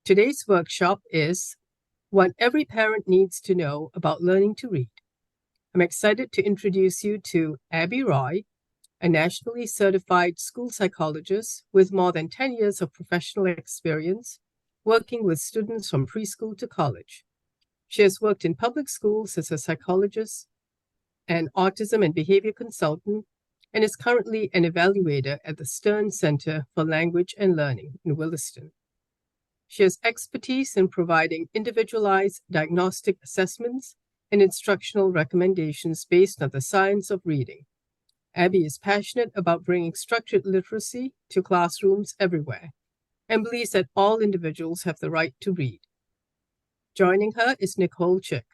Today's workshop is what every parent needs to know about learning to read. I'm excited to introduce you to Abby Roy, a nationally certified school psychologist with more than 10 years of professional experience working with students from preschool to college. She has worked in public schools as a psychologist, an autism and behavior consultant, and is currently an evaluator at the Stern Center for Language and Learning in Williston. She has expertise in providing individualized diagnostic assessments and instructional recommendations based on the science of reading. Abby is passionate about bringing structured literacy to classrooms everywhere and believes that all individuals have the right to read. Joining her is Nicole Chick,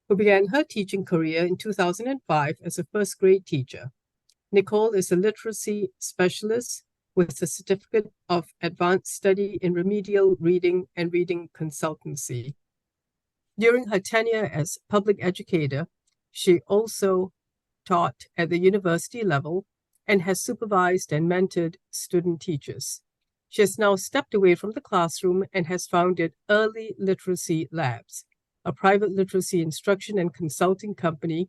who began her teaching career in 2005 as a first grade teacher. Nicole is a literacy specialist with a certificate of advanced study in remedial reading and reading consultancy. During her tenure as public educator, she also taught at the university level and has supervised and mentored student teachers. She has now stepped away from the classroom and has founded Early Literacy Labs, a private literacy instruction and consulting company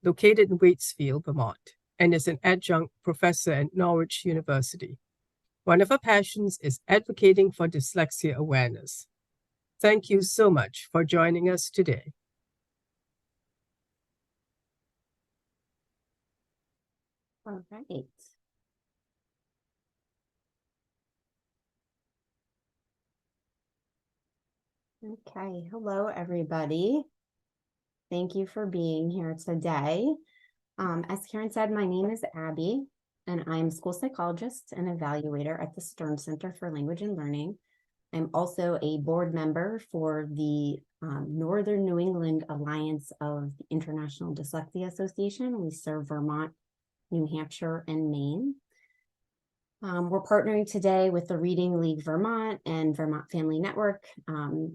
located in Waitsfield, Vermont, and is an adjunct professor at Norwich University. One of her passions is advocating for dyslexia awareness. Thank you so much for joining us today. All right. Okay, hello everybody. Thank you for being here today. As Karen said, my name is Abby, and I'm a school psychologist and evaluator at the Stern Center for Language and Learning. I'm also a board member for the Northern New England Alliance of the International Dyslexia Association. We serve Vermont, New Hampshire, and Maine. We're partnering today with the Reading League Vermont and Vermont Family Network,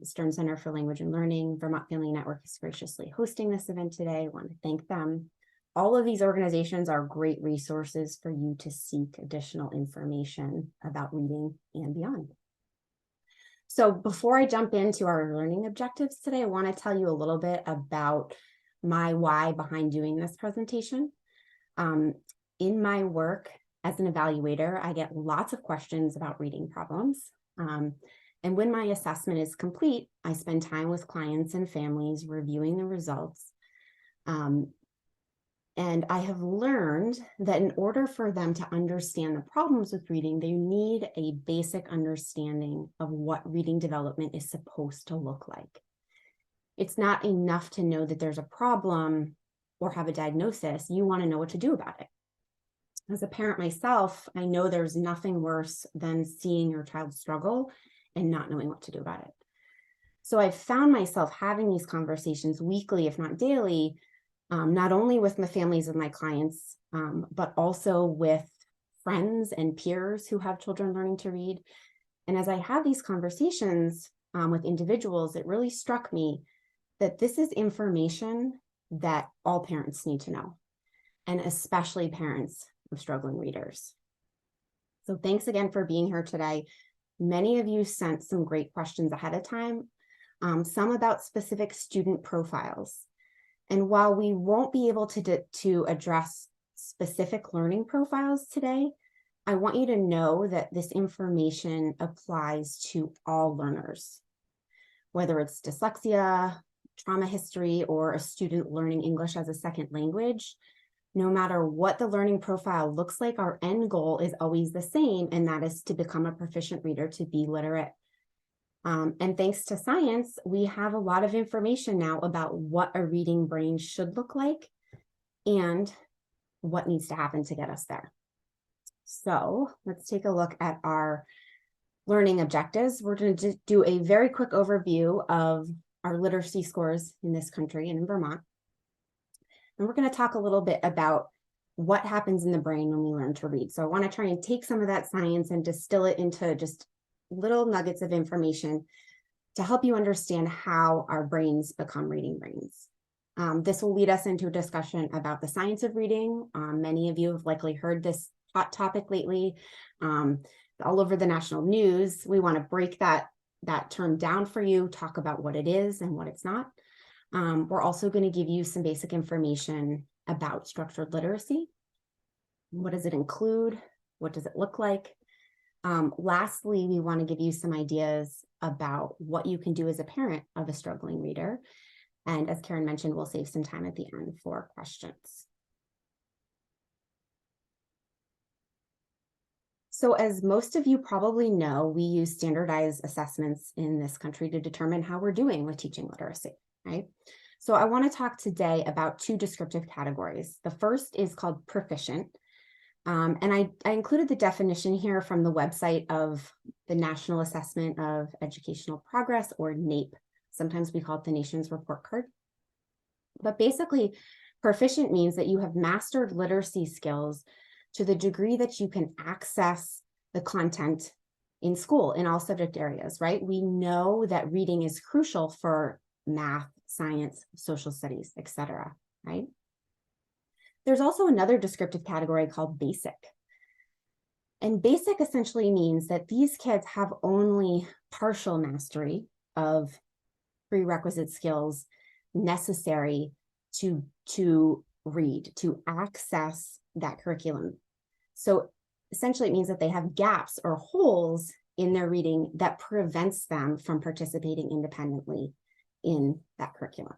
Stern Center for Language and Learning. Vermont Family Network is graciously hosting this event today. I want to thank them. All of these organizations are great resources for you to seek additional information about reading and beyond. So before I jump into our learning objectives today, I want to tell you a little bit about my why behind doing this presentation. In my work as an evaluator, I get lots of questions about reading problems. And when my assessment is complete, I spend time with clients and families reviewing the results. And I have learned that in order for them to understand the problems with reading, they need a basic understanding of what reading development is supposed to look like. It's not enough to know that there's a problem or have a diagnosis. You want to know what to do about it. As a parent myself, I know there's nothing worse than seeing your child struggle and not knowing what to do about it. So I've found myself having these conversations weekly, if not daily, not only with the families of my clients, but also with friends and peers who have children learning to read. And as I have these conversations with individuals, it really struck me that this is information that all parents need to know, and especially parents of struggling readers. So thanks again for being here today. Many of you sent some great questions ahead of time, some about specific student profiles. And while we won't be able to address specific learning profiles today, I want you to know that this information applies to all learners, whether it's dyslexia, trauma history, or a student learning English as a second language. No matter what the learning profile looks like, our end goal is always the same, and that is to become a proficient reader, to be literate. And thanks to science, we have a lot of information now about what a reading brain should look like and what needs to happen to get us there. So let's take a look at our learning objectives. We're going to do a very quick overview of our literacy scores in this country and in Vermont. And we're going to talk a little bit about what happens in the brain when we learn to read. So I want to try and take some of that science and distill it into just little nuggets of information to help you understand how our brains become reading brains. This will lead us into a discussion about the science of reading. Many of you have likely heard this hot topic lately, all over the national news. We want to break that that term down for you, talk about what it is and what it's not. We're also going to give you some basic information about structured literacy. What does it include? What does it look like? Lastly, we want to give you some ideas about what you can do as a parent of a struggling reader. And as Karen mentioned, we'll save some time at the end for questions. So as most of you probably know, we use standardized assessments in this country to determine how we're doing with teaching literacy, right? So I want to talk today about two descriptive categories. The first is called proficient. And I included the definition here from the website of the National Assessment of Educational Progress, or NAEP. Sometimes we call it the Nation's Report Card. But basically, proficient means that you have mastered literacy skills to the degree that you can access the content in school in all subject areas, right? We know that reading is crucial for math, science, social studies, etc., right? There's also another descriptive category called basic. And basic essentially means that these kids have only partial mastery of prerequisite skills necessary to read, to access that curriculum. So essentially it means that they have gaps or holes in their reading that prevents them from participating independently in that curriculum.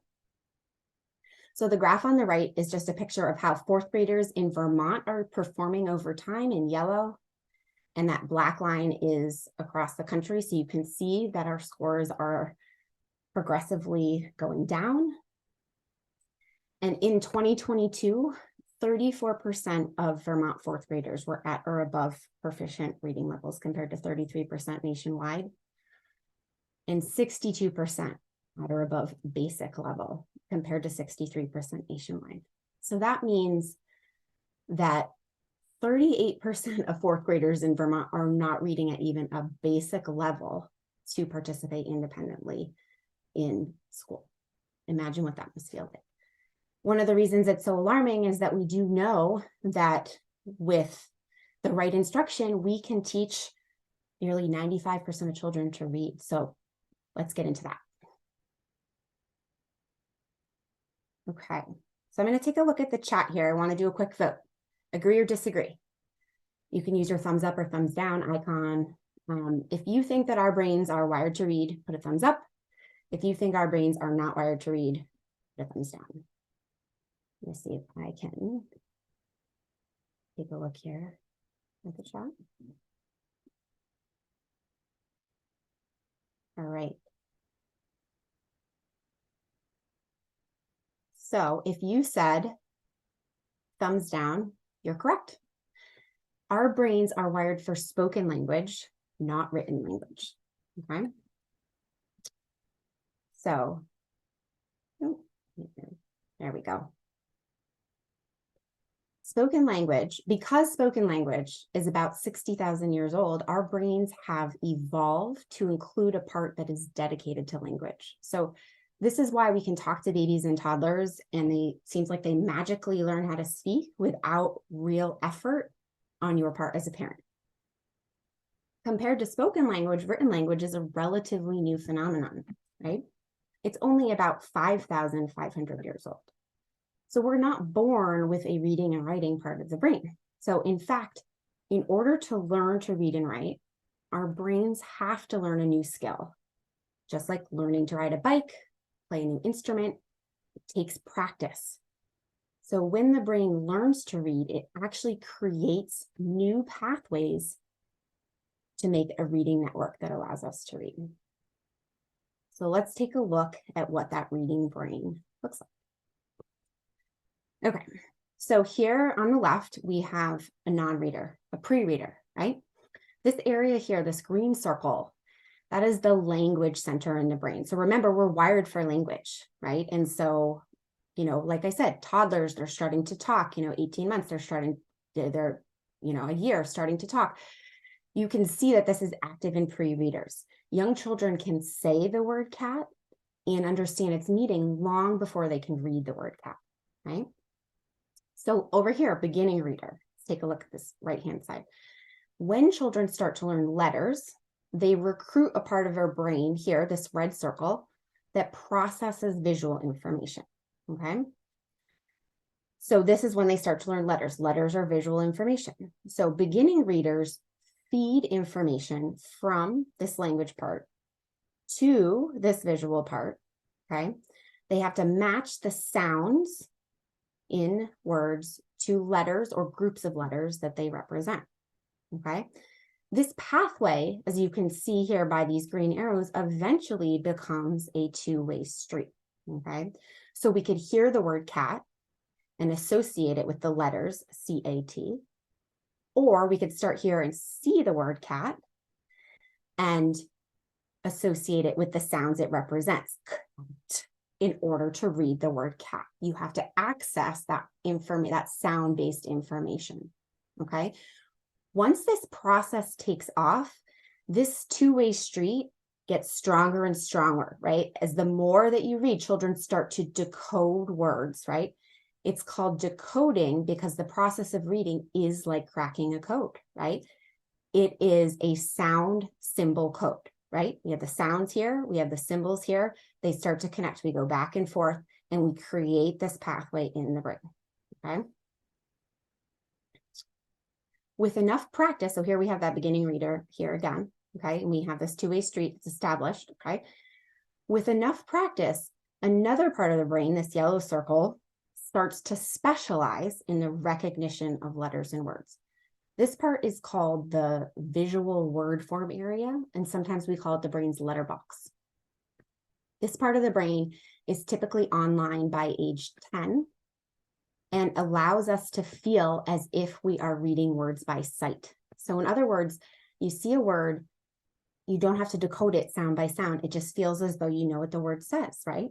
So the graph on the right is just a picture of how fourth graders in Vermont are performing over time in yellow. And that black line is across the country. So you can see that our scores are progressively going down. And in 2022, 34% of Vermont fourth graders were at or above proficient reading levels compared to 33% nationwide, and 62% at or above basic level compared to 63% nationwide. So that means that 38% of fourth graders in Vermont are not reading at even a basic level to participate independently in school. Imagine what that must feel like. One of the reasons it's so alarming is that we do know that with the right instruction, we can teach nearly 95% of children to read. So let's get into that. Okay, so I'm going to take a look at the chat here. I want to do a quick vote. Agree or disagree? You can use your thumbs up or thumbs down icon. If you think that our brains are wired to read, put a thumbs up. If you think our brains are not wired to read, put a thumbs down. Let's see if I can take a look here at the chat. All right. So if you said thumbs down, you're correct. Our brains are wired for spoken language, not written language. Okay. So, there we go. Spoken language, because spoken language is about 60,000 years old, our brains have evolved to include a part that is dedicated to language. So this is why we can talk to babies and toddlers and seems like they magically learn how to speak without real effort on your part as a parent. Compared to spoken language, written language is a relatively new phenomenon, right? It's only about 5,500 years old. So we're not born with a reading and writing part of the brain. So in fact, in order to learn to read and write, our brains have to learn a new skill. Just like learning to ride a bike, play a new instrument, it takes practice. So when the brain learns to read, it actually creates new pathways to make a reading network that allows us to read. So let's take a look at what that reading brain looks like. Okay, so here on the left, we have a non-reader, a pre-reader, right? This area here, this green circle, that is the language center in the brain. So remember, we're wired for language, right? And so, like I said, toddlers, they're starting to talk, 18 months, they're a year starting to talk. You can see that this is active in pre-readers. Young children can say the word cat and understand its meaning long before they can read the word cat, right? So over here, beginning reader, let's take a look at this right-hand side. When children start to learn letters, they recruit a part of our brain here, this red circle, that processes visual information, okay? So this is when they start to learn letters. Letters are visual information. So beginning readers feed information from this language part to this visual part, okay? They have to match the sounds in words to letters or groups of letters that they represent, okay? This pathway, as you can see here by these green arrows, eventually becomes a two-way street, okay? So we could hear the word cat and associate it with the letters C-A-T, or we could start here and see the word cat and associate it with the sounds it represents in order to read the word cat. You have to access that sound-based information, okay? Once this process takes off, this two-way street gets stronger and stronger, right? As the more that you read, children start to decode words, right? It's called decoding because the process of reading is like cracking a code, right? It is a sound symbol code, right? We have the sounds here, we have the symbols here, they start to connect, we go back and forth, and we create this pathway in the brain, okay? With enough practice, so here we have that beginning reader here again, okay? And we have this two-way street that's established, okay? With enough practice, another part of the brain, this yellow circle, starts to specialize in the recognition of letters and words. This part is called the visual word form area, and sometimes we call it the brain's letterbox. This part of the brain is typically online by age 10 and allows us to feel as if we are reading words by sight. So in other words, you see a word, you don't have to decode it sound by sound. It just feels as though you know what the word says, right?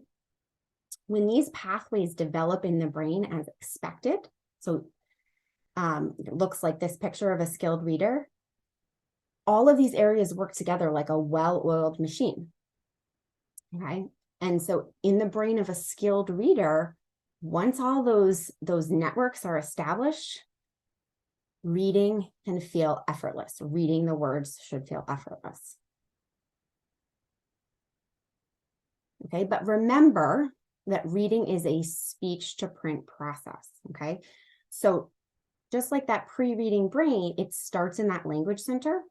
When these pathways develop in the brain as expected, so it looks like this picture of a skilled reader, all of these areas work together like a well-oiled machine, okay? And so in the brain of a skilled reader, once all those networks are established, reading can feel effortless. Reading the words should feel effortless. Okay, but remember that reading is a speech to print process, okay? So just like that pre-reading brain, it starts in that language center.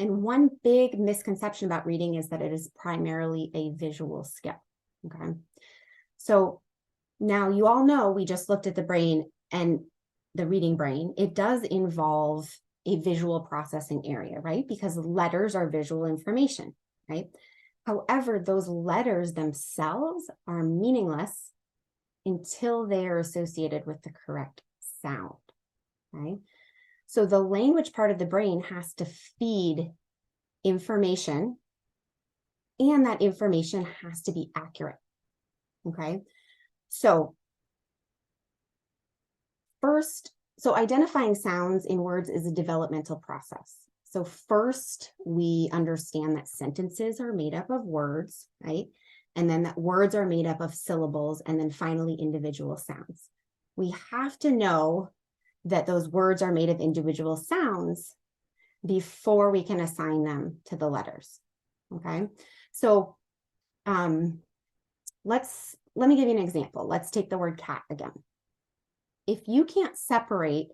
And one big misconception about reading is that it is primarily a visual skill, okay? So now you all know we just looked at the brain and the reading brain. It does involve a visual processing area, right? Because letters are visual information, right? However, those letters themselves are meaningless until they are associated with the correct sound, right? So the language part of the brain has to feed information, and that information has to be accurate, okay? So first, identifying sounds in words is a developmental process. So first, we understand that sentences are made up of words, right? And then that words are made up of syllables, and then finally individual sounds. We have to know that those words are made of individual sounds before we can assign them to the letters, okay? So let me give you an example. Let's take the word cat again. If you can't separate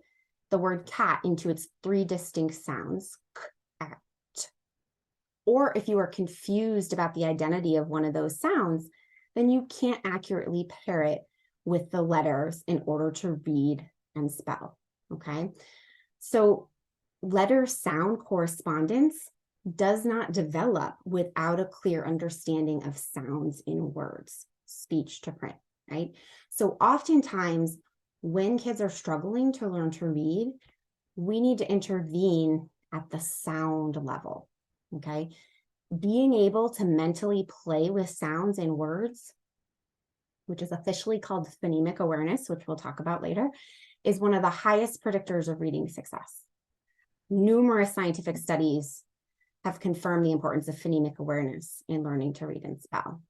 the word cat into its three distinct sounds, cat, or if you are confused about the identity of one of those sounds, then you can't accurately pair it with the letters in order to read and spell, okay? So letter-sound correspondence does not develop without a clear understanding of sounds in words, speech to print, right? So oftentimes, when kids are struggling to learn to read, we need to intervene at the sound level, okay? Being able to mentally play with sounds in words, which is officially called phonemic awareness, which we'll talk about later, is one of the highest predictors of reading success. Numerous scientific studies have confirmed the importance of phonemic awareness in learning to read and spell.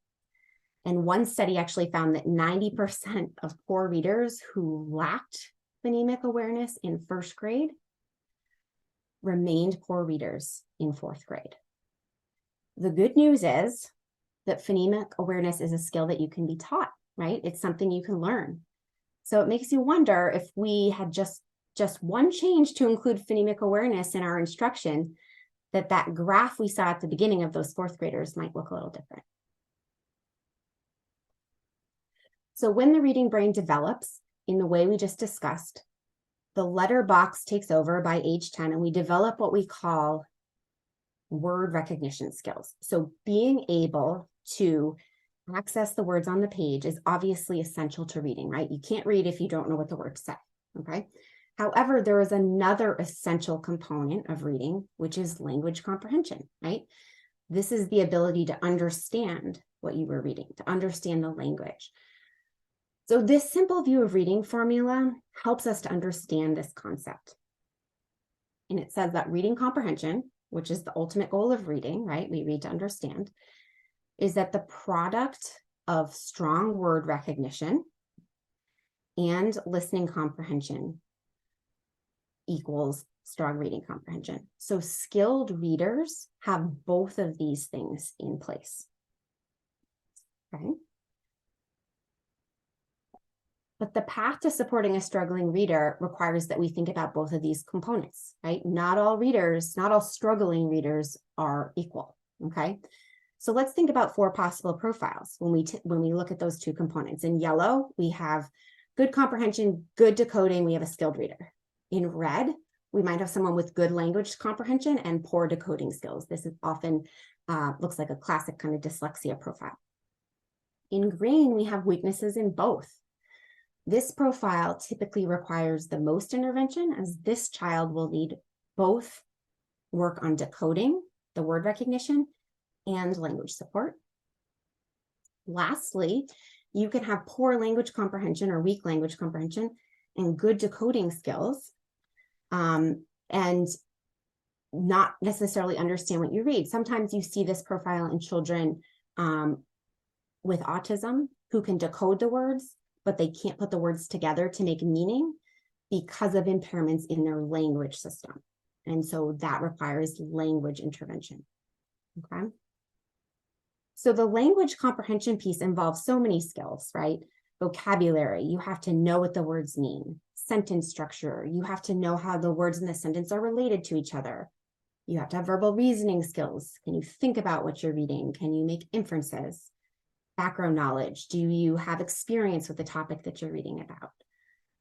And one study actually found that 90% of poor readers who lacked phonemic awareness in first grade remained poor readers in 4th grade. The good news is that phonemic awareness is a skill that you can be taught, right? It's something you can learn. So it makes you wonder if we had just one change to include phonemic awareness in our instruction, that graph we saw at the beginning of those 4th graders might look a little different. So when the reading brain develops in the way we just discussed, the letter box takes over by age 10, and we develop what we call word recognition skills. So being able to access the words on the page is obviously essential to reading, right? You can't read if you don't know what the words say, okay? However, there is another essential component of reading, which is language comprehension, right? This is the ability to understand what you were reading, to understand the language. So this simple view of reading formula helps us to understand this concept. And it says that reading comprehension, which is the ultimate goal of reading, right? We read to understand, is that the product of strong word recognition and listening comprehension equals strong reading comprehension. So skilled readers have both of these things in place. Okay. But the path to supporting a struggling reader requires that we think about both of these components, right? Not all readers, not all struggling readers are equal, okay? So let's think about 4 possible profiles when we look at those 2 components. In yellow, we have good comprehension, good decoding, we have a skilled reader. In red, we might have someone with good language comprehension and poor decoding skills. This is often looks like a classic kind of dyslexia profile. In green, we have weaknesses in both. This profile typically requires the most intervention, as this child will need both work on decoding, the word recognition, and language support. Lastly, you can have poor language comprehension or weak language comprehension and good decoding skills, and not necessarily understand what you read. Sometimes you see this profile in children with autism who can decode the words, but they can't put the words together to make meaning because of impairments in their language system. And so that requires language intervention, okay? So the language comprehension piece involves so many skills, right? Vocabulary, you have to know what the words mean. Sentence structure, you have to know how the words in the sentence are related to each other. You have to have verbal reasoning skills. Can you think about what you're reading? Can you make inferences? Background knowledge. Do you have experience with the topic that you're reading about?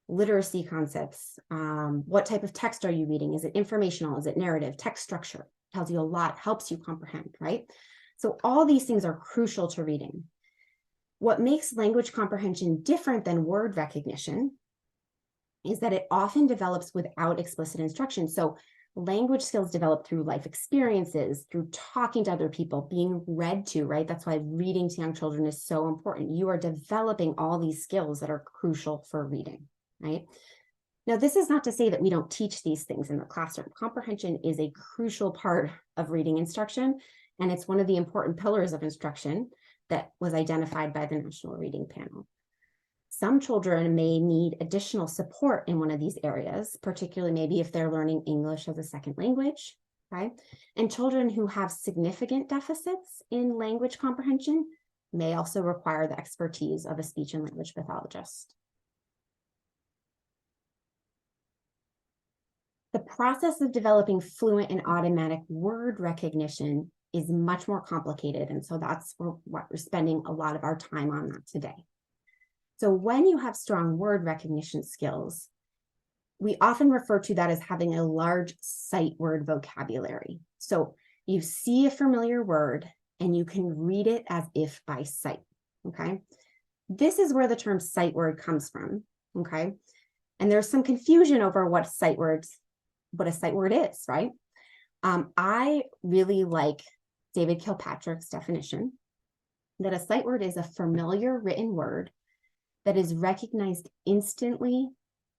Literacy concepts. What type of text are you reading? Is it informational? Is it narrative? Text structure tells you a lot, helps you comprehend, right? So all these things are crucial to reading. What makes language comprehension different than word recognition is that it often develops without explicit instruction. So language skills develop through life experiences, through talking to other people, being read to, right? That's why reading to young children is so important. You are developing all these skills that are crucial for reading, right? Now, this is not to say that we don't teach these things in the classroom. Comprehension is a crucial part of reading instruction, and it's one of the important pillars of instruction that was identified by the National Reading Panel. Some children may need additional support in one of these areas, particularly maybe if they're learning English as a second language, okay? And children who have significant deficits in language comprehension may also require the expertise of a speech and language pathologist. The process of developing fluent and automatic word recognition is much more complicated, and so that's what we're spending a lot of our time on that today. So when you have strong word recognition skills, we often refer to that as having a large sight word vocabulary. So you see a familiar word and you can read it as if by sight, okay? This is where the term sight word comes from, okay? And there's some confusion over what a sight word is, right? I really like David Kilpatrick's definition that a sight word is a familiar written word that is recognized instantly,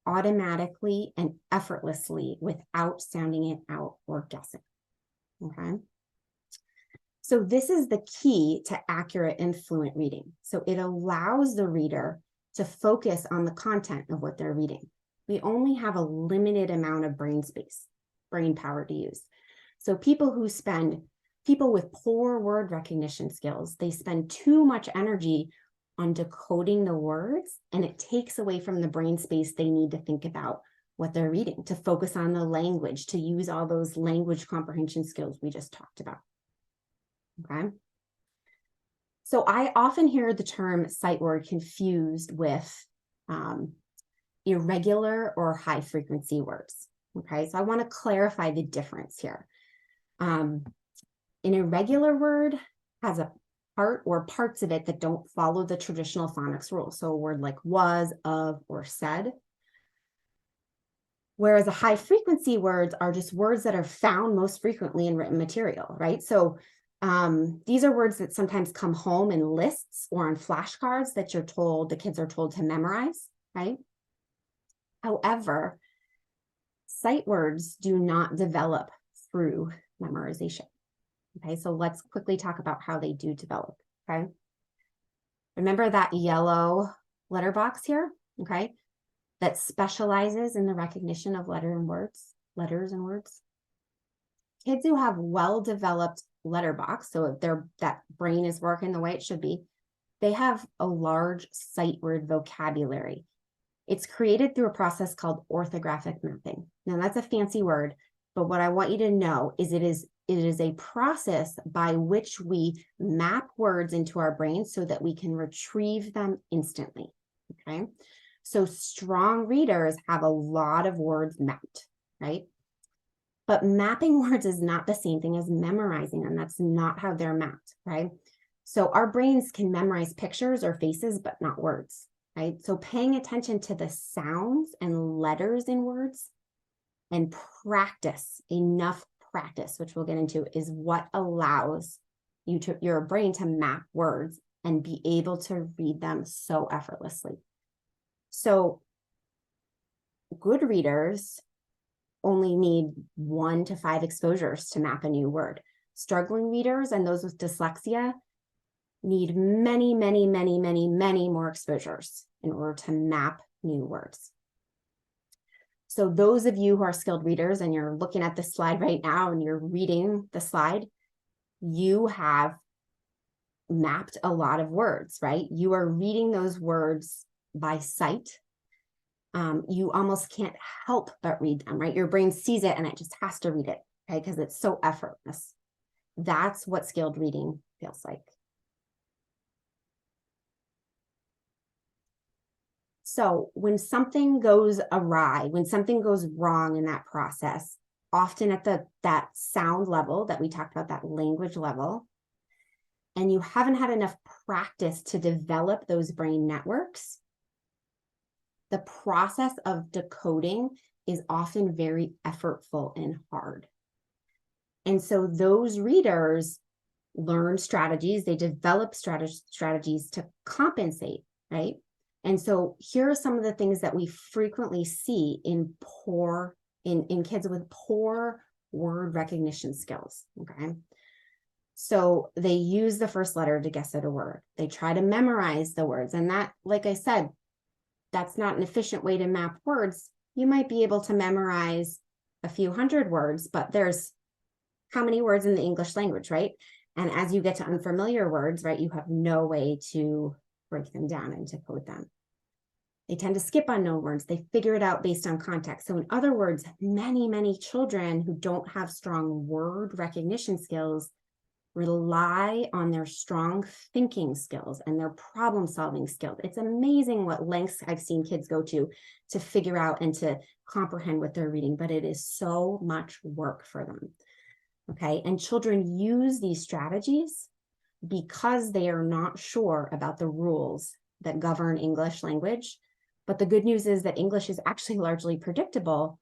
automatically, and effortlessly without sounding it out or guessing, okay? So this is the key to accurate and fluent reading. So it allows the reader to focus on the content of what they're reading. We only have a limited amount of brain space. brain power to use. So people with poor word recognition skills, they spend too much energy on decoding the words, and it takes away from the brain space they need to think about what they're reading, to focus on the language, to use all those language comprehension skills we just talked about. Okay. So I often hear the term sight word confused with irregular or high frequency words. Okay, so I want to clarify the difference here. An irregular word has a part or parts of it that don't follow the traditional phonics rules. So a word like was, of, or said. Whereas a high frequency words are just words that are found most frequently in written material, right? So these are words that sometimes come home in lists or on flashcards that the kids are told to memorize, right? However, sight words do not develop through memorization. Okay, so let's quickly talk about how they do develop, okay? Remember that yellow letter box here, okay, that specializes in the recognition of letters and words? Kids who have well-developed letter box, so if that brain is working the way it should be, they have a large sight word vocabulary. It's created through a process called orthographic mapping. Now that's a fancy word, but what I want you to know is it is a process by which we map words into our brains so that we can retrieve them instantly, okay? So strong readers have a lot of words mapped, right? But mapping words is not the same thing as memorizing them. That's not how they're mapped, right? So our brains can memorize pictures or faces, but not words, right? So paying attention to the sounds and letters in words and enough practice, which we'll get into, is what allows your brain to map words and be able to read them so effortlessly. So good readers only need 1 to 5 exposures to map a new word. Struggling readers and those with dyslexia need many, many, many, many, many more exposures in order to map new words. So those of you who are skilled readers and you're looking at this slide right now and you're reading the slide, you have mapped a lot of words, right? You are reading those words by sight. You almost can't help but read them, right? Your brain sees it and it just has to read it, okay? Because it's so effortless. That's what skilled reading feels like. So when something goes awry, when something goes wrong in that process, often at that sound level that we talked about, that language level, and you haven't had enough practice to develop those brain networks, the process of decoding is often very effortful and hard. And so those readers learn strategies, they develop strategies to compensate, right? And so here are some of the things that we frequently see in kids with poor word recognition skills, okay? So they use the first letter to guess at a word. They try to memorize the words. And that, like I said, that's not an efficient way to map words. You might be able to memorize a few hundred words, but there's how many words in the English language, right? And as you get to unfamiliar words, right, you have no way to break them down and to code them. They tend to skip unknown words. They figure it out based on context. So in other words, many, many children who don't have strong word recognition skills rely on their strong thinking skills and their problem solving skills. It's amazing what lengths I've seen kids go to figure out and to comprehend what they're reading, but it is so much work for them. Okay, and children use these strategies because they are not sure about the rules that govern English language. But the good news is that English is actually largely predictable.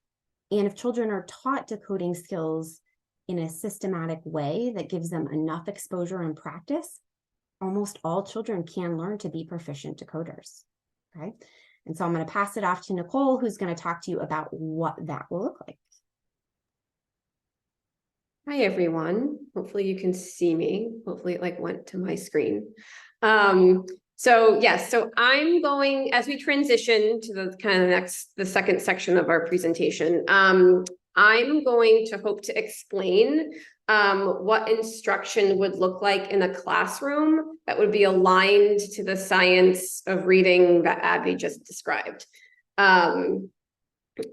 And if children are taught decoding skills in a systematic way that gives them enough exposure and practice, almost all children can learn to be proficient decoders. Okay, and so I'm going to pass it off to Nicole, who's going to talk to you about what that will look like. Hi, everyone. Hopefully you can see me. Hopefully it went to my screen. So yes, so I'm going, as we transition to the second section of our presentation, I'm I'm going to hope to explain what instruction would look like in a classroom that would be aligned to the science of reading that Abby just described.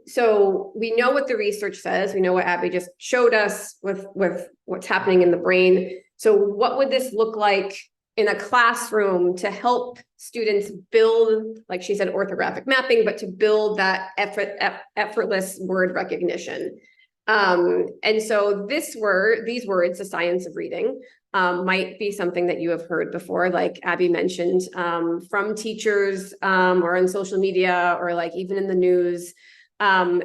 So we know what the research says. We know what Abby just showed us with what's happening in the brain. So what would this look like in a classroom to help students build, like she said, orthographic mapping, but to build that effortless word recognition? And so these words, the science of reading, might be something that you have heard before, like Abby mentioned, from teachers or on social media or like even in the news. And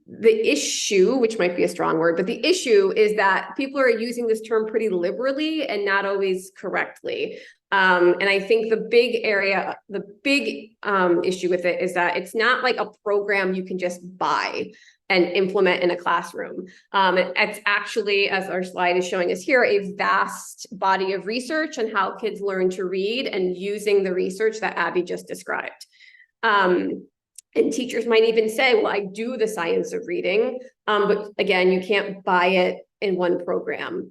the issue, which might be a strong word, but the issue is that people are using this term pretty liberally and not always correctly. And I think the big issue with it is that it's not like a program you can just buy and implement in a classroom. It's actually, as our slide is showing us here, a vast body of research on how kids learn to read and using the research that Abby just described. And teachers might even say, well, I do the science of reading, but again, you can't buy it in one program.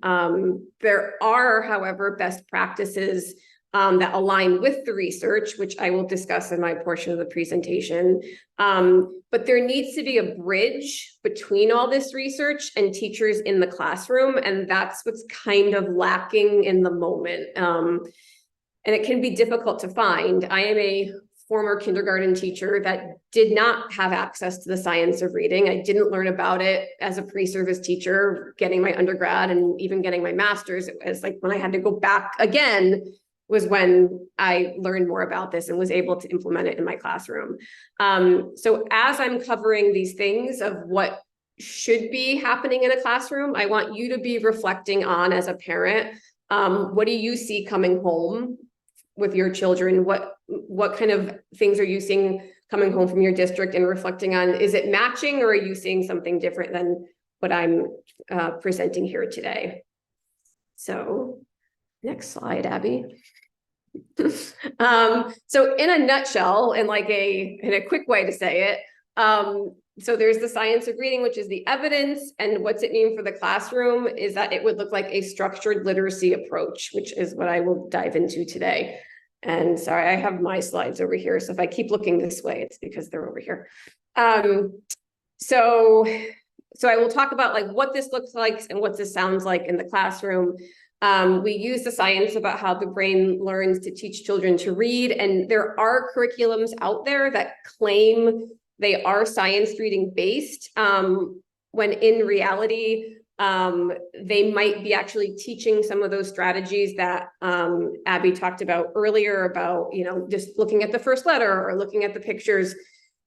There are, however, best practices that align with the research, which I will discuss in my portion of the presentation. But there needs to be a bridge between all this research and teachers in the classroom, and that's what's kind of lacking in the moment. And it can be difficult to find. I am a former kindergarten teacher that did not have access to the science of reading. I didn't learn about it as a pre-service teacher, getting my undergrad and even getting my master's. It was like when I had to go back again was when I learned more about this and was able to implement it in my classroom. So as I'm covering these things of what should be happening in a classroom, I want you to be reflecting on, as a parent, what do you see coming home with your children? What kind of things are you seeing coming home from your district, and reflecting on, is it matching or are you seeing something different than what I'm presenting here today? So next slide, Abby. So in a nutshell, in a quick way to say it, so there's the science of reading, which is the evidence, and what's it mean for the classroom is that it would look like a structured literacy approach, which is what I will dive into today. And sorry, I have my slides over here, so if I keep looking this way, it's because they're over here. So I will talk about like what this looks like and what this sounds like in the classroom. We use the science about how the brain learns to teach children to read, and there are curriculums out there that claim they are science reading based, when in reality, they might be actually teaching some of those strategies that Abby talked about earlier about, just looking at the first letter or looking at the pictures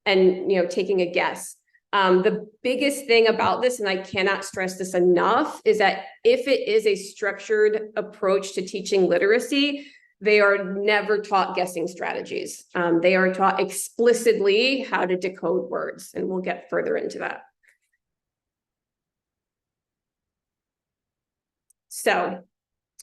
and, taking a guess. The biggest thing about this, and I cannot stress this enough, is that if it is a structured approach to teaching literacy, they are never taught guessing strategies. They are taught explicitly how to decode words, and we'll get further into that. So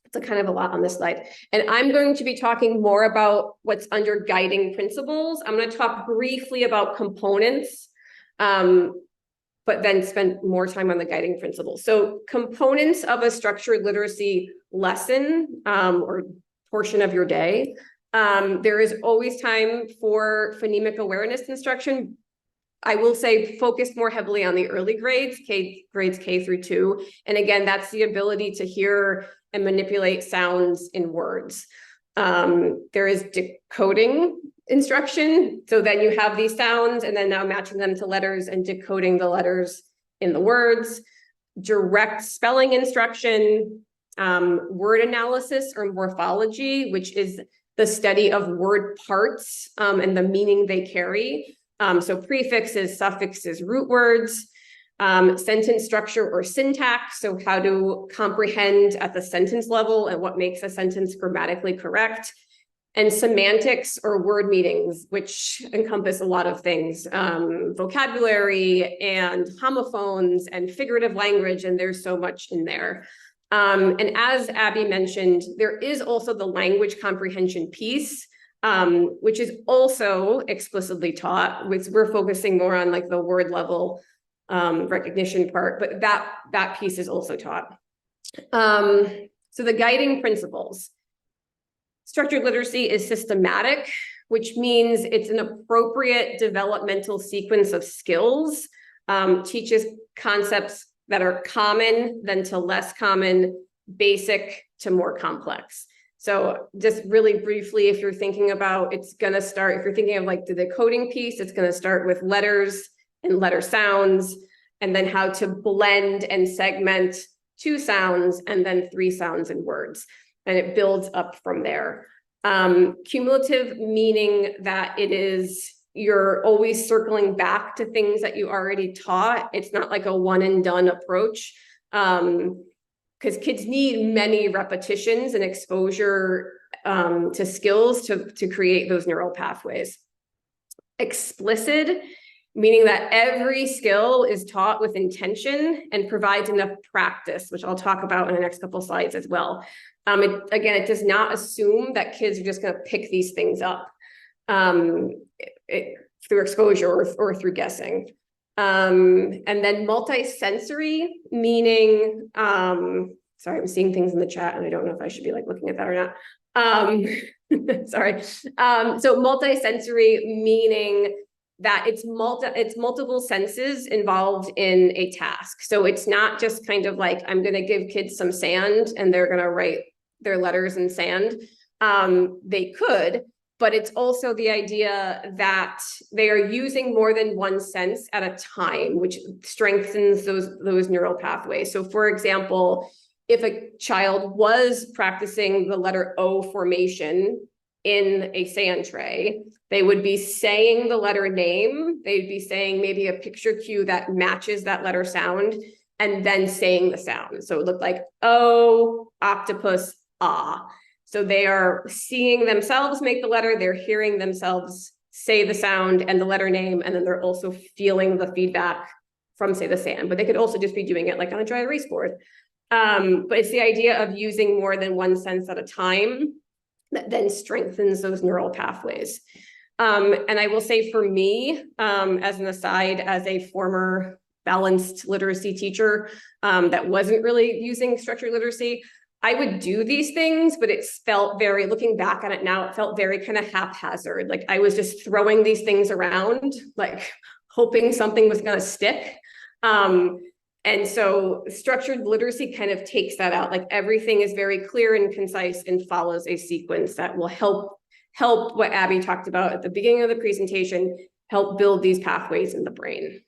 it's a kind of a lot on this slide. And I'm going to be talking more about what's under guiding principles. I'm going to talk briefly about components, but then spend more time on the guiding principles. So components of a structured literacy lesson or portion of your day. There is always time for phonemic awareness instruction. I will say focus more heavily on the early grades, grades K through 2. And again, that's the ability to hear and manipulate sounds in words. There is decoding instruction. So then you have these sounds and then now matching them to letters and decoding the letters in the words. Direct spelling instruction, word analysis or morphology, which is the study of word parts and the meaning they carry. So prefixes, suffixes, root words, sentence structure or syntax. So how to comprehend at the sentence level and what makes a sentence grammatically correct. And semantics or word meanings, which encompass a lot of things, vocabulary and homophones and figurative language. And there's so much in there. And as Abby mentioned, there is also the language comprehension piece, which is also explicitly taught, which we're focusing more on like the word level recognition part, but that piece is also taught. So the guiding principles. Structured literacy is systematic, which means it's an appropriate developmental sequence of skills, teaches concepts that are common then to less common, basic to more complex. So just really briefly, if you're thinking about, it's going to start, if you're thinking of like the decoding piece, it's going to start with letters and letter sounds, and then how to blend and segment 2 sounds and then 3 sounds and words. And it builds up from there. Cumulative, meaning that you're always circling back to things that you already taught. It's not like a one and done approach, because kids need many repetitions and exposure to skills to create those neural pathways. Explicit, meaning that every skill is taught with intention and provides enough practice, which I'll talk about in the next couple of slides as well. It does not assume that kids are just going to pick these things up through exposure or through guessing. And then multisensory, meaning, sorry, I'm seeing things in the chat and I don't know if I should be like looking at that or not. Sorry. So multisensory, meaning that it's multiple senses involved in a task. So it's not just kind of like, I'm going to give kids some sand and they're going to write their letters in sand. They could, but it's also the idea that they are using more than one sense at a time, which strengthens those neural pathways. So for example, if a child was practicing the letter O formation in a sand tray, they would be saying the letter name. They'd be saying maybe a picture cue that matches that letter sound, and then saying the sound. So it looked like O, octopus, ah. So they are seeing themselves make the letter, they're hearing themselves say the sound and the letter name, and then they're also feeling the feedback from, say, the sand. But they could also just be doing it like on a dry erase board. But it's the idea of using more than one sense at a time that then strengthens those neural pathways. And I will say for me, as an aside, as a former balanced literacy teacher that wasn't really using structured literacy, I would do these things, but it felt very, looking back on it now, it felt very kind of haphazard. Like I was just throwing these things around, like hoping something was going to stick. And so structured literacy kind of takes that out. Like everything is very clear and concise and follows a sequence that will help what Abby talked about at the beginning of the presentation, help build these pathways in the brain.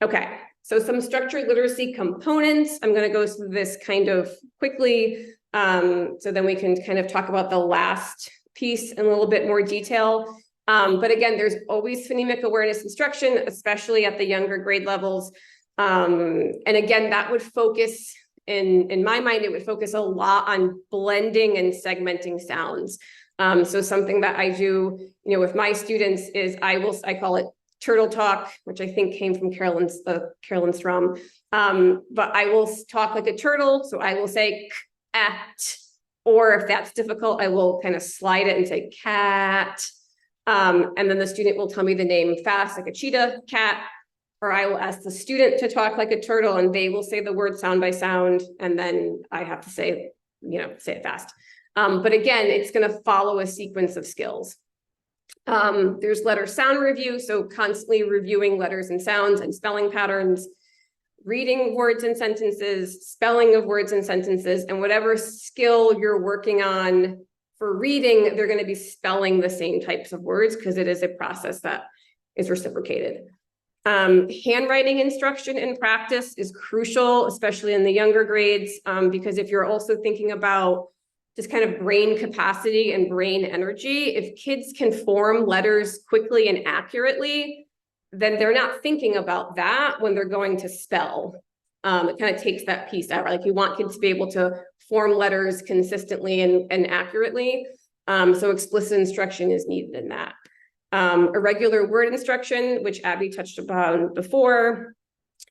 Okay, so some structured literacy components. I'm going to go through this kind of quickly, so then we can kind of talk about the last piece in a little bit more detail. But again, there's always phonemic awareness instruction, especially at the younger grade levels. And again, that would focus, in my mind, it would focus a lot on blending and segmenting sounds. So something that I do, with my students is I call it turtle talk, which I think came from Carolyn Strom. But I will talk like a turtle. So I will say cat, or if that's difficult, I will kind of slide it and say cat. And then the student will tell me the name fast, like a cheetah, cat, or I will ask the student to talk like a turtle and they will say the word sound by sound. And then I have to say it fast. But again, it's going to follow a sequence of skills. There's letter sound review. So constantly reviewing letters and sounds and spelling patterns, reading words and sentences, spelling of words and sentences, and whatever skill you're working on for reading, they're going to be spelling the same types of words because it is a process that is reciprocated. Handwriting instruction in practice is crucial, especially in the younger grades, because if you're also thinking about just kind of brain capacity and brain energy, if kids can form letters quickly and accurately, then they're not thinking about that when they're going to spell. It kind of takes that piece out, right? Like you want kids to be able to form letters consistently and accurately. So explicit instruction is needed in that. Irregular word instruction, which Abby touched upon before,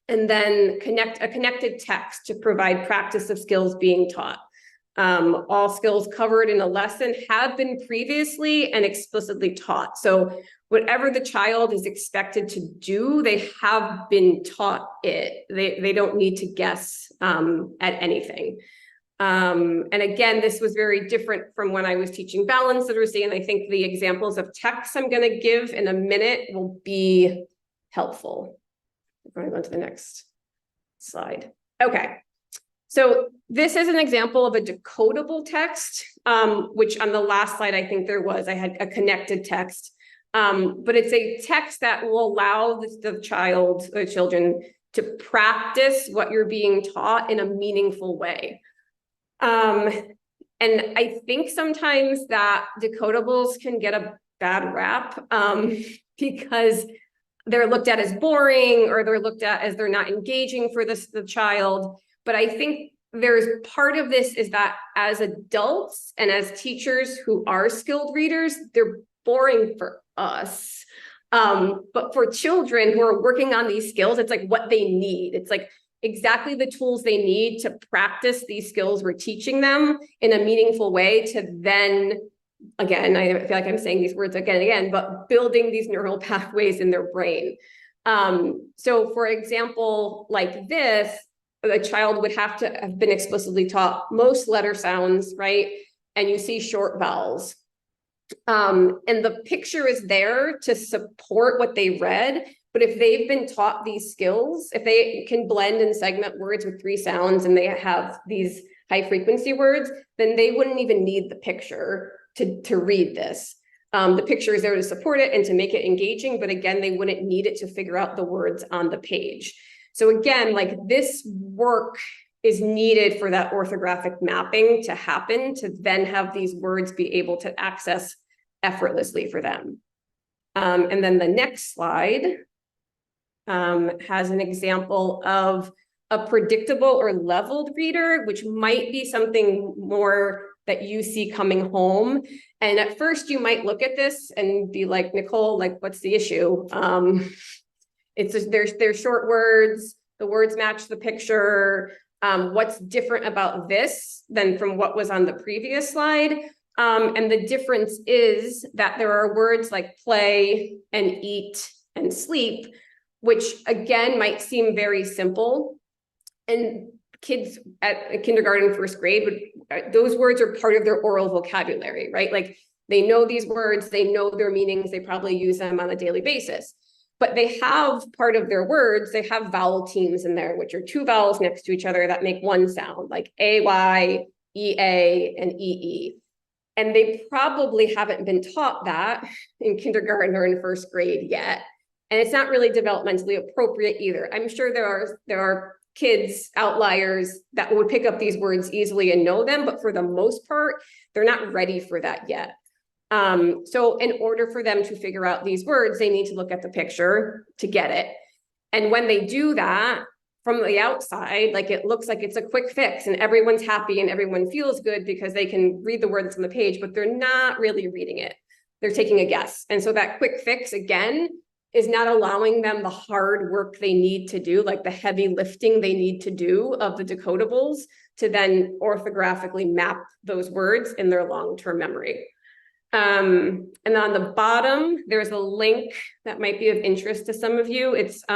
and then a connected text to provide practice of skills being taught. All skills covered in a lesson have been previously and explicitly taught. So whatever the child is expected to do, they have been taught it. They don't need to guess at anything. And again, this was very different from when I was teaching balance literacy. And I think the examples of text I'm going to give in a minute will be helpful. I'm going to go to the next slide. Okay. So this is an example of a decodable text, which on the last slide, I think I had a connected text. But it's a text that will allow the child or children to practice what you're being taught in a meaningful way. And I think sometimes that decodables can get a bad rap because they're looked at as boring, or they're looked at as they're not engaging for the child. But I think there's part of this is that as adults and as teachers who are skilled readers, they're boring for us. But for children who are working on these skills, it's like what they need. It's like exactly the tools they need to practice these skills we're teaching them in a meaningful way to then, again, I feel like I'm saying these words again and again, but building these neural pathways in their brain. So for example, like this, the child would have to have been explicitly taught most letter sounds, right? And you see short vowels. And the picture is there to support what they read. But if they've been taught these skills, if they can blend and segment words with 3 sounds and they have these high frequency words, then they wouldn't even need the picture to read this. The picture is there to support it and to make it engaging, but again, they wouldn't need it to figure out the words on the page. So again, like this work is needed for that orthographic mapping to happen, to then have these words be able to access effortlessly for them. And then the next slide has an example of a predictable or leveled reader, which might be something more that you see coming home. And at first you might look at this and be like, Nicole, like, what's the issue? It's just, there's short words, the words match the picture. What's different about this than from what was on the previous slide? And the difference is that there are words like play and eat and sleep, which again might seem very simple. And kids at kindergarten, first grade, those words are part of their oral vocabulary, right? Like they know these words, they know their meanings, they probably use them on a daily basis. But they have part of their words, they have vowel teams in there, which are 2 vowels next to each other that make one sound, like A-Y, E-A, and E-E. And they probably haven't been taught that in kindergarten or in first grade yet. And it's not really developmentally appropriate either. I'm sure there are kids, outliers, that would pick up these words easily and know them, but for the most part, they're not ready for that yet. So in order for them to figure out these words, they need to look at the picture to get it. And when they do that from the outside, like it looks like it's a quick fix and everyone's happy and everyone feels good because they can read the words on the page, but they're not really reading it. They're taking a guess. And so that quick fix, again, is not allowing them the hard work they need to do, like the heavy lifting they need to do of the decodables to then orthographically map those words in their long-term memory. And on the bottom, there's a link that might be of interest to some of you. It's a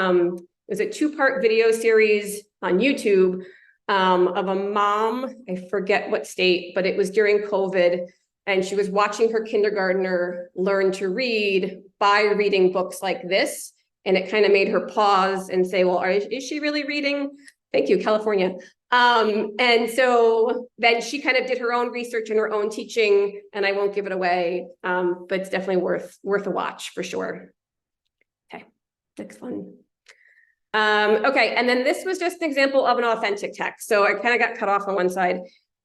2-part video series on YouTube of a mom, I forget what state, but it was during COVID, and she was watching her kindergartner learn to read by reading books like this. And it kind of made her pause and say, well, is she really reading? Thank you, California. And so then she kind of did her own research and her own teaching, and I won't give it away, but it's definitely worth a watch for sure. Okay, next one. Okay, and then this was just an example of an authentic text. So I kind of got cut off on one side,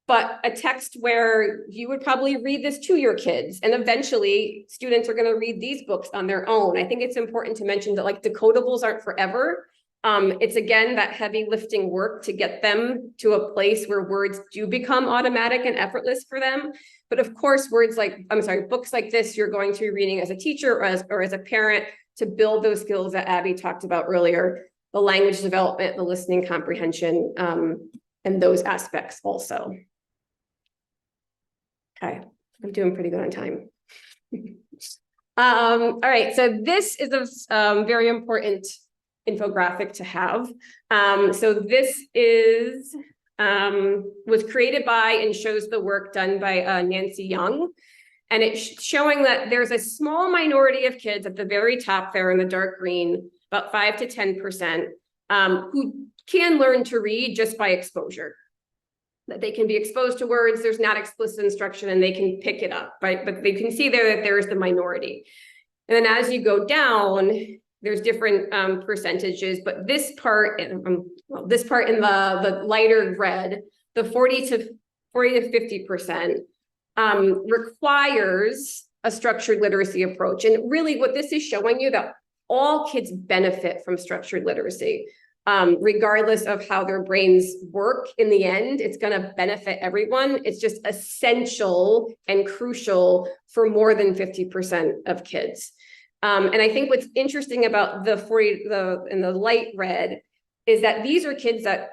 but a text where you would probably read this to your kids, and eventually students are going to read these books on their own. I think it's important to mention that like decodables aren't forever. It's again, that heavy lifting work to get them to a place where words do become automatic and effortless for them. But of course, books like this, you're going to be reading as a teacher or as a parent to build those skills that Abby talked about earlier, the language development, the listening comprehension, and those aspects also. Okay, I'm doing pretty good on time. All right, so this is a very important infographic to have. So this is was created by and shows the work done by Nancy Young. And it's showing that there's a small minority of kids at the very top there in the dark green, about 5 to 10%, who can learn to read just by exposure. That they can be exposed to words, there's not explicit instruction, and they can pick it up, right? But they can see there that there is the minority. And then as you go down, there's different percentages, but this part in the lighter red, the 40 to 50%, requires a structured literacy approach. And really what this is showing you that all kids benefit from structured literacy. Regardless of how their brains work in the end, it's going to benefit everyone. It's just essential and crucial for more than 50% of kids. And I think what's interesting about in the light red is that these are kids that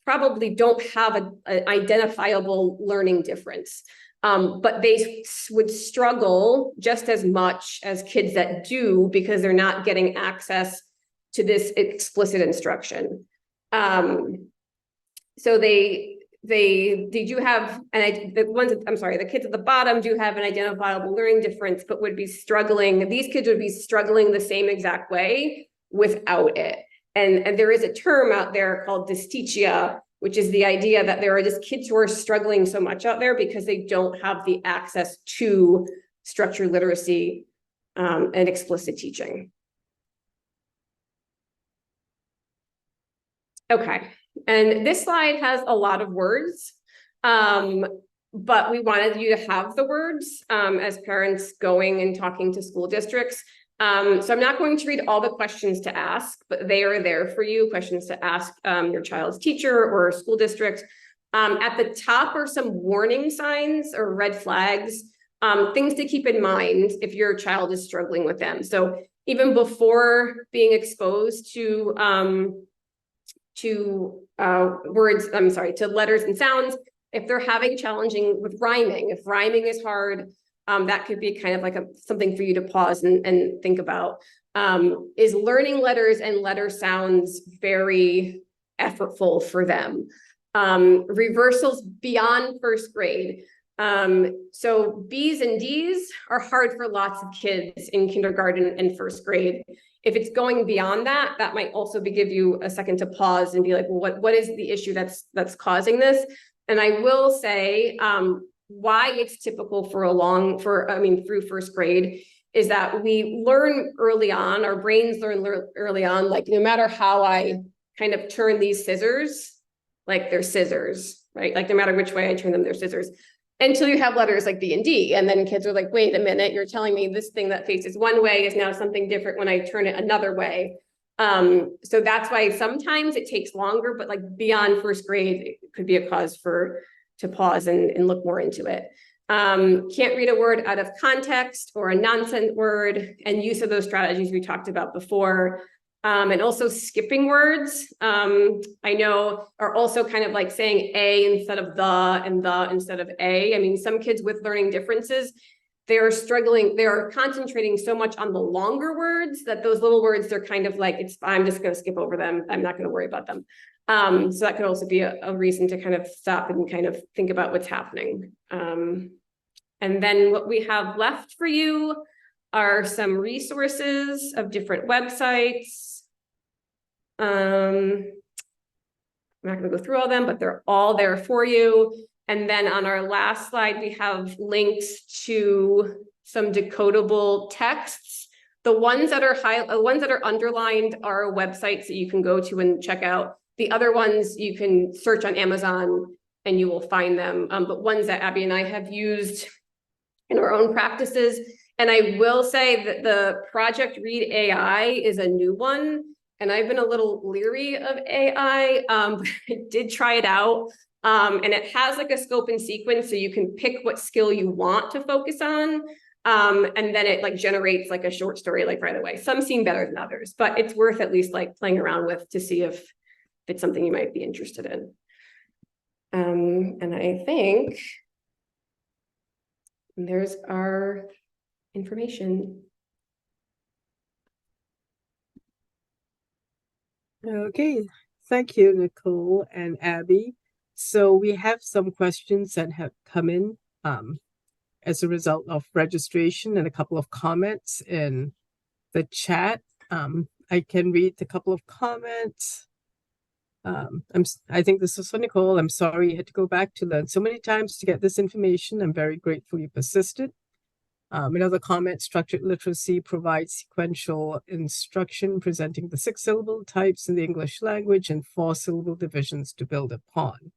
probably don't have an identifiable learning difference. But they would struggle just as much as kids that do because they're not getting access to this explicit instruction. So they do have, the kids at the bottom do have an identifiable learning difference, but would be struggling. These kids would be struggling the same exact way without it. And there is a term out there called dystichia, which is the idea that there are just kids who are struggling so much out there because they don't have the access to structured literacy and explicit teaching. Okay, and this slide has a lot of words, but we wanted you to have the words as parents going and talking to school districts. So I'm not going to read all the questions to ask, but they are there for you, questions to ask your child's teacher or school district. At the top are some warning signs or red flags, things to keep in mind if your child is struggling with them. So even before being exposed to letters and sounds, if they're having challenging with rhyming, if rhyming is hard, that could be kind of like something for you to pause and think about. Is learning letters and letter sounds very effortful for them? Reversals beyond first grade. So B's and D's are hard for lots of kids in kindergarten and first grade. If it's going beyond that, that might also give you a second to pause and be like, well, what is the issue that's causing this? And I will say why it's typical through first grade is that we learn early on, our brains learn early on, like no matter how I kind of turn these scissors, like they're scissors, right? Like no matter which way I turn them, they're scissors. Until you have letters like B and D. And then kids are like, wait a minute, you're telling me this thing that faces one way is now something different when I turn it another way. So that's why sometimes it takes longer, but like beyond first grade, it could be a cause to pause and look more into it. Can't read a word out of context or a nonsense word, and use of those strategies we talked about before. And also skipping words, I know are also kind of like saying a instead of the and the instead of a. I mean, some kids with learning differences, they're struggling, they're concentrating so much on the longer words that those little words, they're kind of like, I'm just going to skip over them. I'm not going to worry about them. So that could also be a reason to kind of stop and kind of think about what's happening. And then what we have left for you are some resources of different websites. I'm not going to go through all of them, but they're all there for you. And then on our last slide, we have links to some decodable texts. The ones that are underlined are websites that you can go to and check out. The other ones you can search on Amazon and you will find them. But ones that Abby and I have used in our own practices. And I will say that the Project Read AI is a new one. And I've been a little leery of AI. I did try it out. And it has like a scope and sequence, so you can pick what skill you want to focus on. And then it like generates like a short story like right away. Some seem better than others, but it's worth at least like playing around with to see if it's something you might be interested in. And I think And there's our information. Okay, thank you, Nicole and Abby. So we have some questions that have come in as a result of registration and a couple of comments in the chat. I can read a couple of comments. I think this was for Nicole. I'm sorry you had to go back to learn so many times to get this information. I'm very grateful you persisted. Another comment, structured literacy provides sequential instruction presenting the 6-syllable types in the English language and 4-syllable divisions to build upon.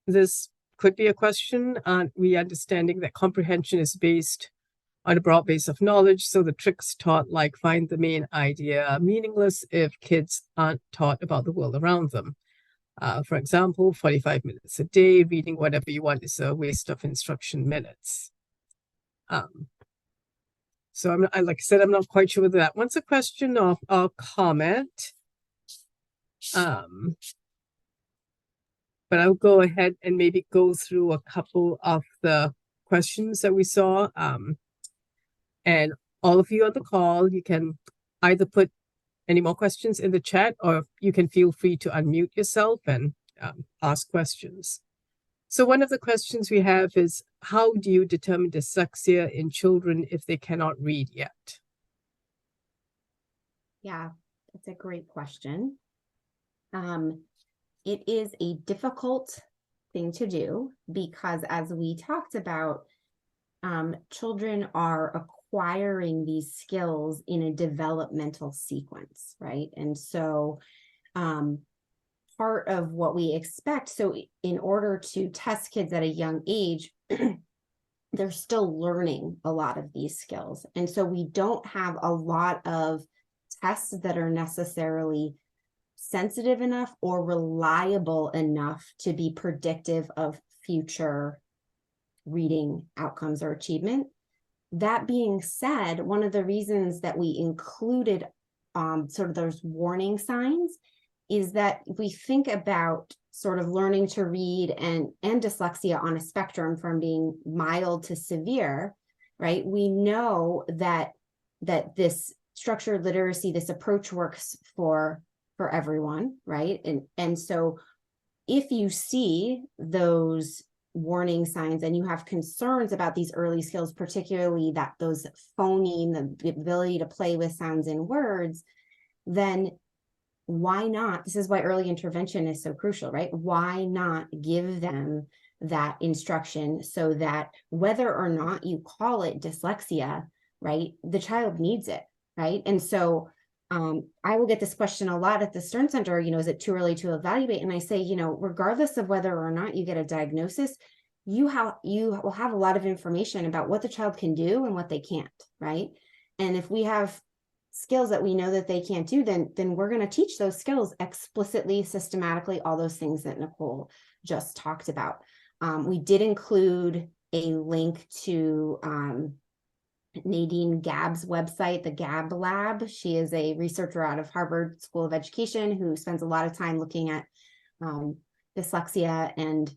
This could be a question on understanding that comprehension is based on a broad base of knowledge, so the tricks taught, like find the main idea, are meaningless if kids aren't taught about the world around them. For example, 45 minutes a day, reading whatever you want is a waste of instruction minutes. So like I said, I'm not quite sure whether that one's a question or a comment. But I'll go ahead and maybe go through a couple of the questions that we saw. And all of you on the call, you can either put any more questions in the chat, or you can feel free to unmute yourself and ask questions. So one of the questions we have is, how do you determine dyslexia in children if they cannot read yet? Yeah, that's a great question. It is a difficult thing to do because, as we talked about, children are acquiring these skills in a developmental sequence, right? And so part of what we expect, so in order to test kids at a young age, they're still learning a lot of these skills. And so we don't have a lot of tests that are necessarily sensitive enough or reliable enough to be predictive of future reading outcomes or achievement. That being said, one of the reasons that we included sort of those warning signs is that if we think about sort of learning to read and dyslexia on a spectrum from being mild to severe, right? We know that this structured literacy, this approach works for everyone, right? And so if you see those warning signs and you have concerns about these early skills, particularly that those phoneme, the ability to play with sounds and words, then why not? This is why early intervention is so crucial, right? Why not give them that instruction so that whether or not you call it dyslexia, right, the child needs it, right? And so I will get this question a lot at the Stern Center, is it too early to evaluate? And I say, regardless of whether or not you get a diagnosis, you will have a lot of information about what the child can do and what they can't, right? And if we have skills that we know that they can't do, then we're going to teach those skills explicitly, systematically, all those things that Nicole just talked about. We did include a link to Nadine Gabb's website, the Gab Lab. She is a researcher out of Harvard School of Education who spends a lot of time looking at dyslexia and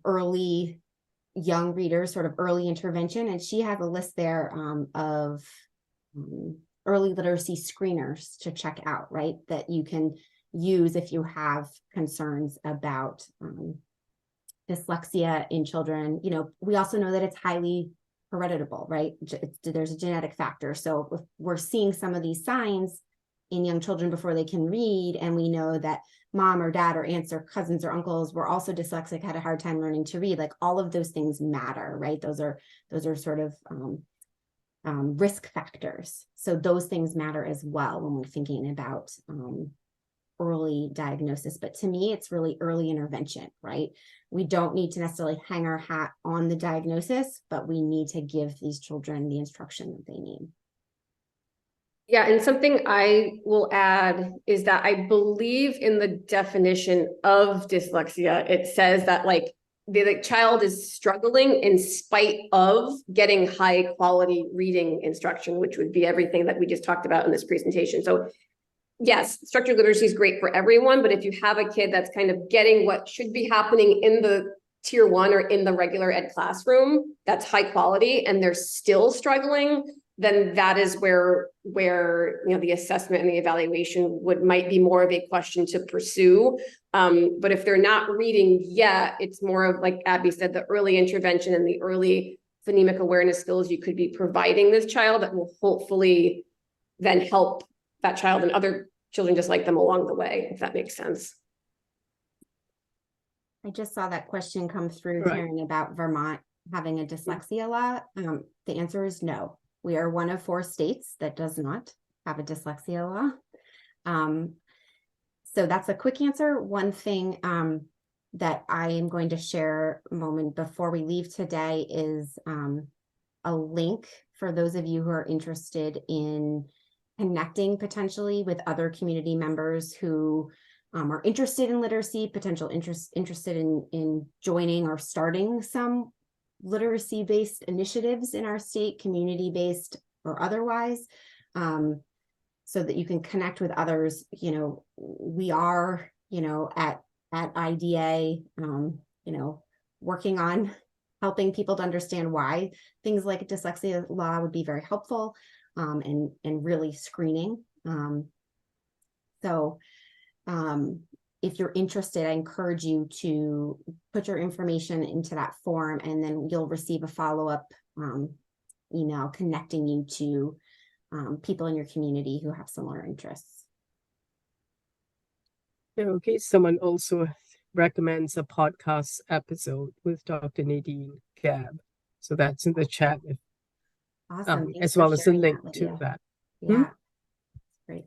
early young readers, sort of early intervention. And she has a list there of early literacy screeners to check out, right? That you can use if you have concerns about dyslexia in children. We also know that it's highly hereditable, right? There's a genetic factor. So if we're seeing some of these signs in young children before they can read, and we know that mom or dad or aunts or cousins or uncles were also dyslexic, had a hard time learning to read, like all of those things matter, right? Those are sort of risk factors. So those things matter as well when we're thinking about early diagnosis. But to me, it's really early intervention, right? We don't need to necessarily hang our hat on the diagnosis, but we need to give these children the instruction that they need. Yeah, and something I will add is that I believe in the definition of dyslexia. It says that like the child is struggling in spite of getting high quality reading instruction, which would be everything that we just talked about in this presentation. So yes, structured literacy is great for everyone, but if you have a kid that's kind of getting what should be happening in the tier 1 or in the regular ed classroom that's high quality and they're still struggling, then that is where the assessment and the evaluation might be more of a question to pursue. But if they're not reading yet, it's more of, like Abby said, the early intervention and the early phonemic awareness skills you could be providing this child that will hopefully then help that child and other children just like them along the way, if that makes sense. I just saw that question come through, Right. Karen, about Vermont having a dyslexia law. The answer is no. We are one of 4 states that does not have a dyslexia law. So that's a quick answer. One thing that I am going to share a moment before we leave today is a link for those of you who are interested in connecting potentially with other community members who are interested in literacy, interested in joining or starting some literacy-based initiatives in our state, community-based or otherwise, so that you can connect with others. We are, at IDA, working on helping people to understand why things like dyslexia law would be very helpful, and really screening. If you're interested, I encourage you to put your information into that form, and then you'll receive a follow-up email connecting you to people in your community who have similar interests. Okay, someone also recommends a podcast episode with Dr. Nadine Gabb. So that's in the chat, Awesome. as well as a link to that. Yeah, great.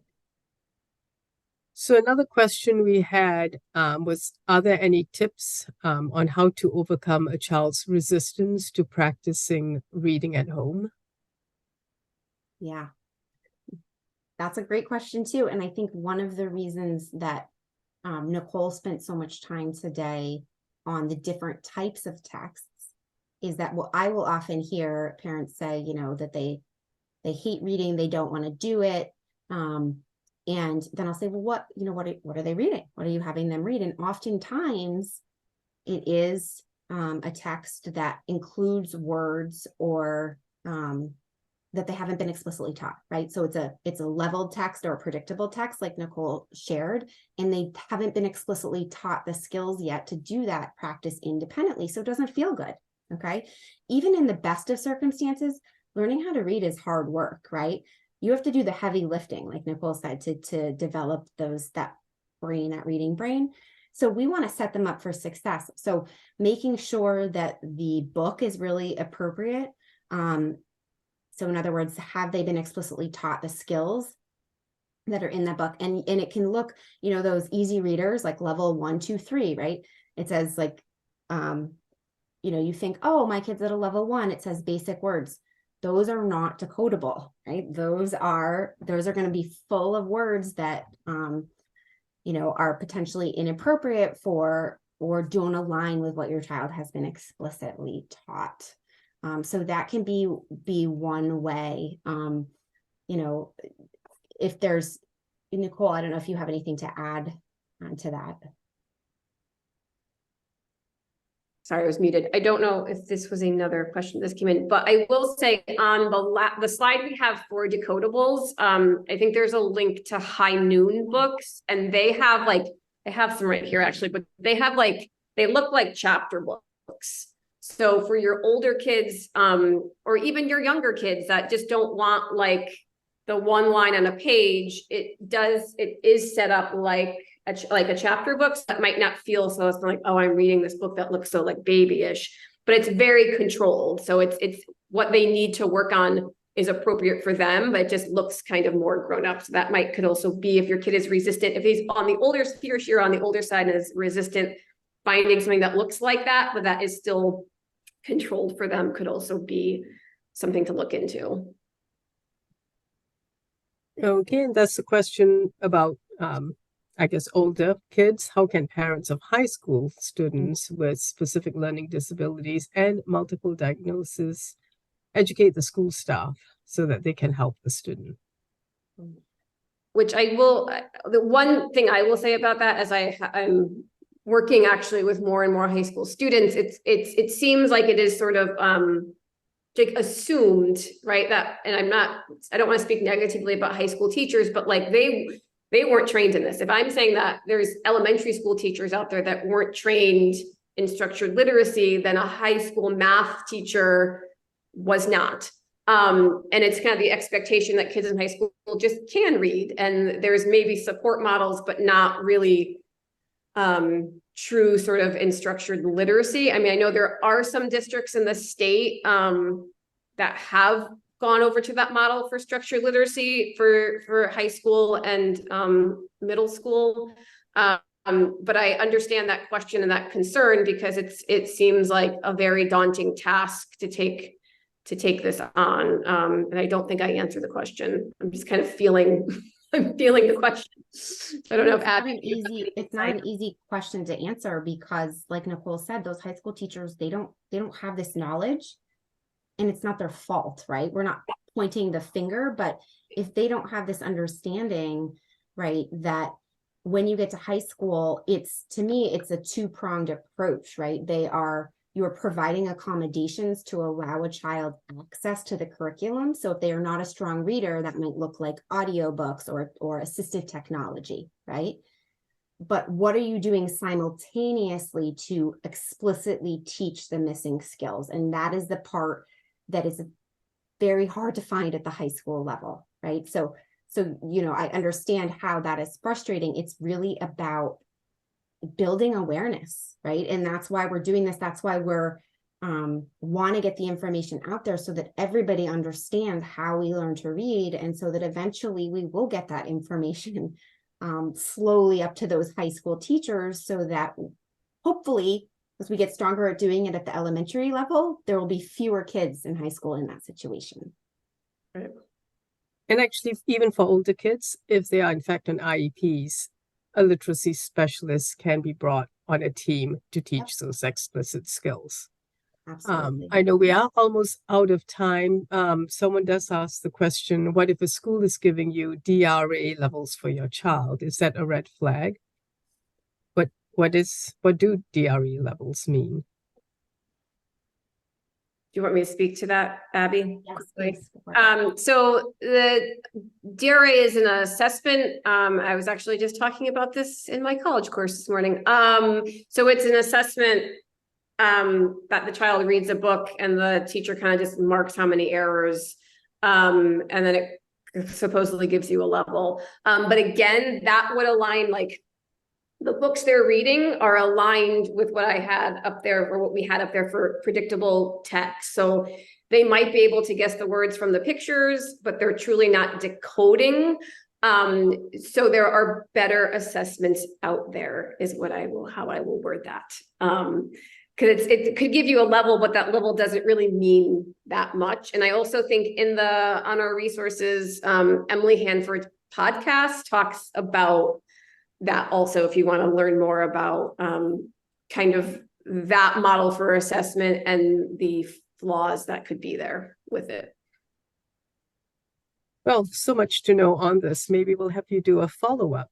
So another question we had was, are there any tips on how to overcome a child's resistance to practicing reading at home? Yeah, that's a great question too. And I think one of the reasons that Nicole spent so much time today on the different types of texts is that I will often hear parents say, that they hate reading, they don't want to do it. And then I'll say, well, what are they reading? What are you having them read? And oftentimes it is a text that includes words or that they haven't been explicitly taught, right? So it's a leveled text or a predictable text like Nicole shared, and they haven't been explicitly taught the skills yet to do that practice independently. So it doesn't feel good, okay? Even in the best of circumstances, learning how to read is hard work, right? You have to do the heavy lifting, like Nicole said, to develop that reading brain. So we want to set them up for success. So making sure that the book is really appropriate. So in other words, have they been explicitly taught the skills that are in that book? And it can look, those easy readers like level 1, 2, 3, right? It says like, you think, oh, my kid's at a level 1, it says basic words. Those are not decodable, right? Those are going to be full of words that, are potentially inappropriate for, or don't align with what your child has been explicitly taught. So that can be one way. If there's, Nicole, I don't know if you have anything to add to that. Sorry, I was muted. I don't know if this was another question that came in, but I will say on the slide we have for decodables, I think there's a link to High Noon books, and they have I have some right here actually, but they have they look like chapter books. So for your older kids, or even your younger kids that just don't want the one line on a page, it is set up like a chapter book, so that might not feel so, it's not like, oh, I'm reading this book that looks so babyish, but it's very controlled. So it's what they need to work on is appropriate for them, but it just looks kind of more grown up. So that could also be if your kid is resistant, if he's on the older, he or she are on the older side and is resistant, finding something that looks like that, but that is still controlled for them, could also be something to look into. Okay, and that's the question about, I guess, older kids. How can parents of high school students with specific learning disabilities and multiple diagnoses educate the school staff so that they can help the student? Which the one thing I will say about that, as I'm working actually with more and more high school students, it seems like it is sort of like assumed, right? That, and I don't want to speak negatively about high school teachers, but like they weren't trained in this. If I'm saying that there's elementary school teachers out there that weren't trained in structured literacy, then a high school math teacher was not. And it's kind of the expectation that kids in high school just can read, and there's maybe support models, but not really true sort of in structured literacy. I mean, I know there are some districts in the state that have gone over to that model for structured literacy for high school and middle school. But I understand that question and that concern, because it seems like a very daunting task to take this on. And I don't think I answered the question. I'm just kind of feeling I'm feeling the question. I don't know if it's not an easy question to answer, because like Nicole said, those high school teachers, they don't have this knowledge, and it's not their fault, right? We're not pointing the finger, but if they don't have this understanding, right, that when you get to high school, to me, it's a two-pronged approach, right? You are providing accommodations to allow a child access to the curriculum. So if they are not a strong reader, that might look like audiobooks or assistive technology, right? But what are you doing simultaneously to explicitly teach the missing skills? And that is the part that is very hard to find at the high school level, right? So, I understand how that is frustrating. It's really about building awareness, right? And that's why we're doing this. That's why we're want to get the information out there, so that everybody understands how we learn to read, and so that eventually we will get that information slowly up to those high school teachers, so that hopefully, as we get stronger at doing it at the elementary level, there will be fewer kids in high school in that situation. Right. And actually, even for older kids, if they are in fact on IEPs, a literacy specialist can be brought on a team to teach those explicit skills. Absolutely. I know we are almost out of time. Someone does ask the question, what if a school is giving you DRA levels for your child? Is that a red flag? What do DRE levels mean? Do you want me to speak to that, Abby? Yes, so the DRA is an assessment. I was actually just talking about this in my college course this morning. So it's an assessment that the child reads a book, and the teacher kind of just marks how many errors, and then it supposedly gives you a level. But again, that would align, like, the books they're reading are aligned with what I had up there, or what we had up there for predictable text. So they might be able to guess the words from the pictures, but they're truly not decoding. So there are better assessments out there, is how I will word that. Because it could give you a level, but that level doesn't really mean that much. And I also think on our resources, Emily Hanford's podcast talks about that also, if you want to learn more about kind of that model for assessment and the flaws that could be there with it. Well, so much to know on this. Maybe we'll have you do a follow-up.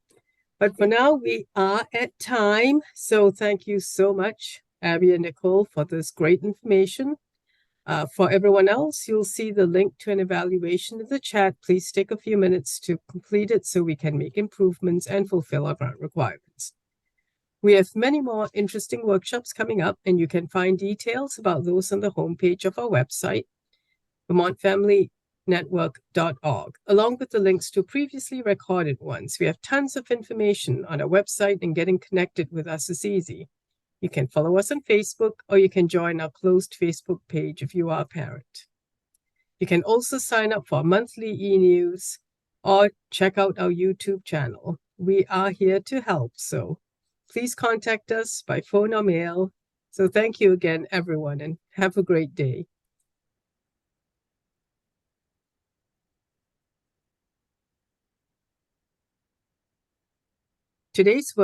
But for now, we are at time. So thank you so much, Abby and Nicole, for this great information. For everyone else, you'll see the link to an evaluation in the chat. Please take a few minutes to complete it so we can make improvements and fulfill our grant requirements. We have many more interesting workshops coming up, and you can find details about those on the homepage of our website, VermontFamilyNetwork.org, along with the links to previously recorded ones. We have tons of information on our website, and getting connected with us is easy. You can follow us on Facebook, or you can join our closed Facebook page if you are a parent. You can also sign up for monthly e-news or check out our YouTube channel. We are here to help, so please contact us by phone or mail. So thank you again, everyone, and have a great day. Today's